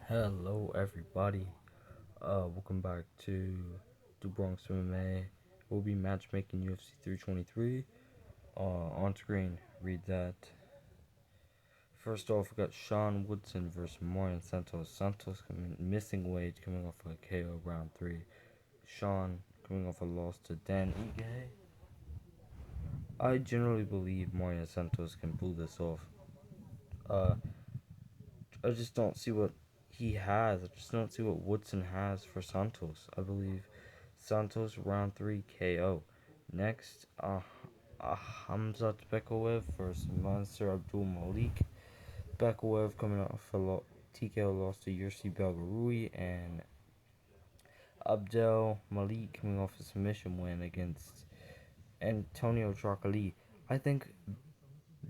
Hello, everybody. Welcome back to the Bronx MMA. We'll be matchmaking UFC 323. On screen, read that. First off, we got Sean Woodson versus Marion Santos. Santos missing weight, coming off a KO round 3. Sean coming off a loss to Dan Ige. I generally believe Marion Santos can pull this off. Uh, I just don't see what he has. I just don't see what Woodson has for Santos. I believe Santos round 3 KO. Next, Hamzat Bekayev versus Mansour Abdul Malik. Bekayev coming off a TKO loss to Yursi Belgarui, and Abdel Malik coming off a submission win against Antonio Trocali. I think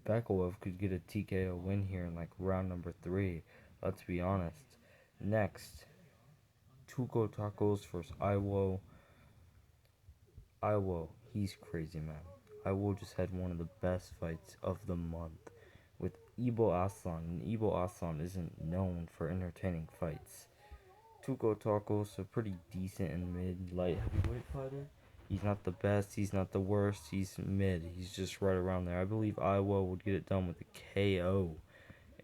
Bekayev could get a TKO win here in like round number 3. Let's be honest. Next, Tuco Tacos versus Iwo. Iwo, he's crazy, man. Iwo just had one of the best fights of the month with Ibo Aslan, and Ibo Aslan isn't known for entertaining fights. Tuco Tacos, a pretty decent and mid light heavyweight fighter. He's not the best, he's not the worst, he's mid. He's just right around there. I believe Iwo would get it done with a KO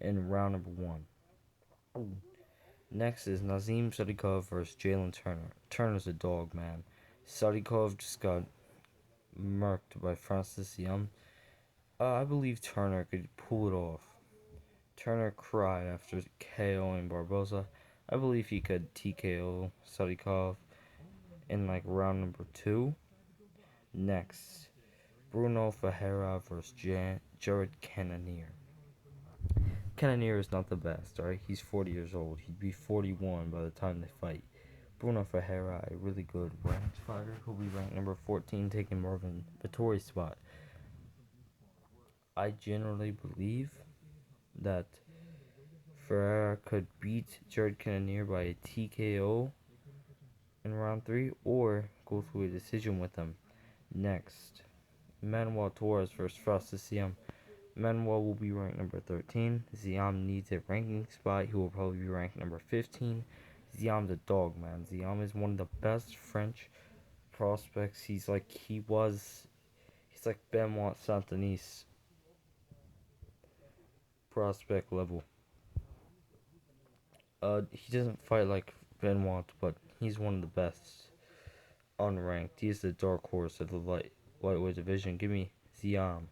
in round number 1. Next is Nazim Sadikov versus Jalen Turner. Turner's a dog, man. Sadikov just got murked by Francis Yum. I believe Turner could pull it off. Turner cried after KOing Barboza. I believe he could TKO Sadikov in like round number 2. Next, Bruno Ferreira versus Jared Cannonier. Cannonier is not the best, alright? He's 40 years old. He'd be 41 by the time they fight. Bruno Ferreira, a really good ranked fighter, who'll be ranked number 14, taking Marvin Vittori's spot. I generally believe that Ferreira could beat Jared Cannonier by a TKO in round 3 or go through a decision with him. Next, Manuel Torres versus Francis Ziam. Manuel will be ranked number 13. Ziam needs a ranking spot. He will probably be ranked number 15. Ziam's a dog, man. Ziam is one of the best French prospects. He's like Benoit Saint-Denis prospect level. He doesn't fight like Benoit, but he's one of the best unranked. He's the dark horse of the lightweight division. Give me Ziam.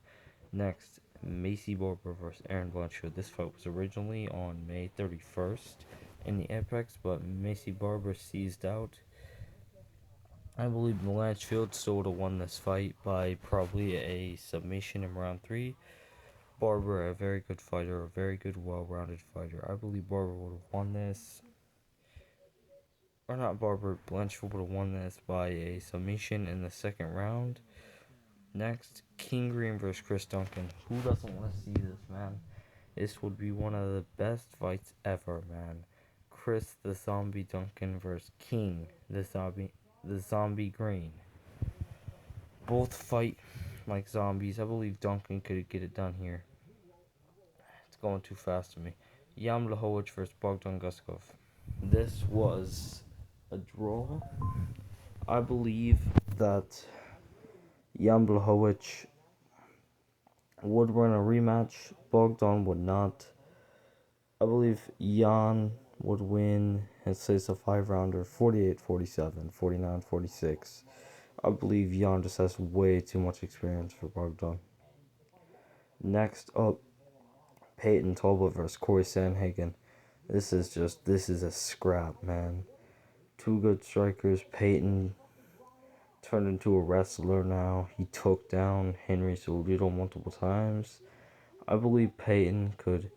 Next, Macy Barber versus Aaron Blanchard. This fight was originally on May 31st in the Apex, but Macy Barber seized out. I believe Blanchfield still would have won this fight by probably a submission in round 3. Barber, a very good fighter, a very good, well-rounded fighter. I believe Barber would have won this. Or not Barber, Blanchfield would have won this by a submission in the second round. Next, King Green versus Chris Duncan. Who doesn't want to see this, man? This would be one of the best fights ever, man. Chris the Zombie Duncan versus King the Zombie Green. Both fight like zombies. I believe Duncan could get it done here. It's going too fast for me. Jan Blachowicz versus Bogdan Guskov. This was a draw. I believe that Jan Blachowicz would run a rematch. Bogdan would not. I believe Jan would win and say it's a 5-rounder, 48-47, 49-46. I believe Jan just has way too much experience for Bogdan. Next up, Peyton Talbot versus Corey Sandhagen. This is a scrap, man. Two good strikers. Peyton turned into a wrestler now. He took down Henry Cejudo multiple times. I believe Peyton could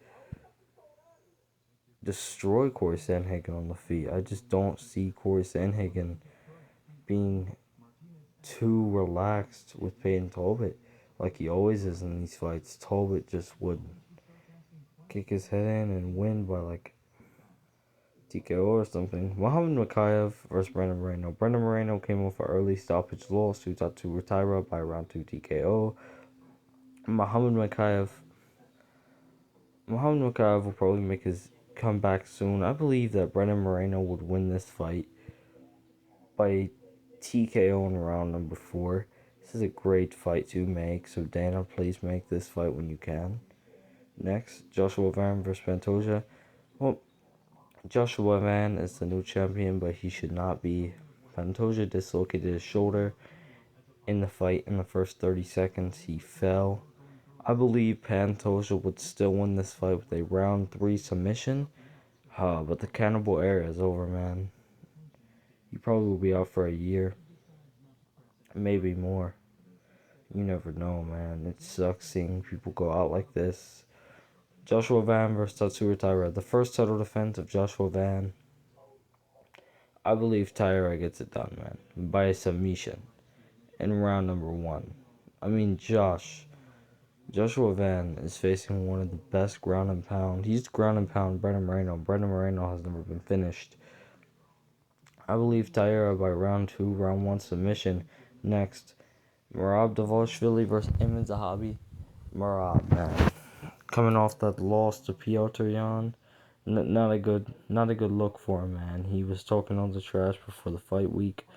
destroy Corey Sandhagen on the feet. I just don't see Corey Sandhagen being too relaxed with Peyton Talbot like he always is in these fights. Talbot just would kick his head in and win by like TKO or something. Muhammad Makayev versus Brandon Moreno. Brandon Moreno came off an early stoppage loss to Tatu Retaira by round 2 TKO. Muhammad Makayev will probably make his come back soon. I believe that Brendan Moreno would win this fight by TKO in round number 4. This is a great fight to make, so Dana, please make this fight when you can. Next, Joshua Van versus Pantoja. Well, Joshua Van is the new champion, but he should not be. Pantoja dislocated his shoulder in the fight in the first 30 seconds. He fell. I believe Pantoja would still win this fight with a round 3 submission. But the cannibal era is over, man. He probably will be out for a year, maybe more. You never know, man. It sucks seeing people go out like this. Joshua Van versus Tatsuro Taira. The first title defense of Joshua Van. I believe Taira gets it done, man. By a submission in round number 1. I mean, Joshua Van is facing one of the best ground and pound. He's ground and pound Brendan Moreno. Brendan Moreno has never been finished. I believe Taira by round 2, round 1 submission. Next, Merab Dvalishvili versus Iman Zahabi. Merab, man, coming off that loss to Piotr Jan, not a good look for him, man. He was talking all the trash before the fight week.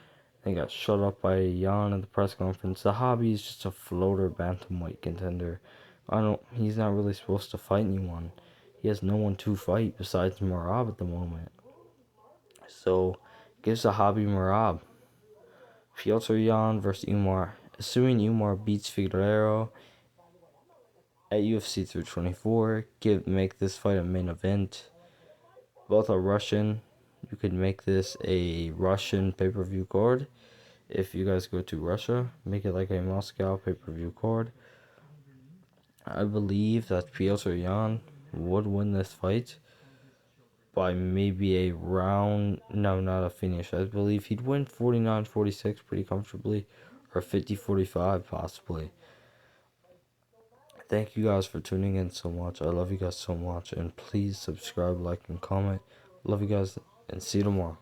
They got shut up by Jan at the press conference. Zahabi is just a floater bantamweight contender. He's not really supposed to fight anyone. He has no one to fight besides Merab at the moment. So, give Zahabi Merab. Piotr Jan versus Umar. Assuming Umar beats Figueiredo at UFC 324, make this fight a main event. Both are Russian. You could make this a Russian pay-per-view card. If you guys go to Russia, make it like a Moscow pay-per-view card. I believe that Piotr Jan would win this fight by maybe a round. No, not a finish. I believe he'd win 49-46 pretty comfortably, or 50-45 possibly. Thank you guys for tuning in so much. I love you guys so much, and please subscribe, like, and comment. Love you guys, and see you tomorrow.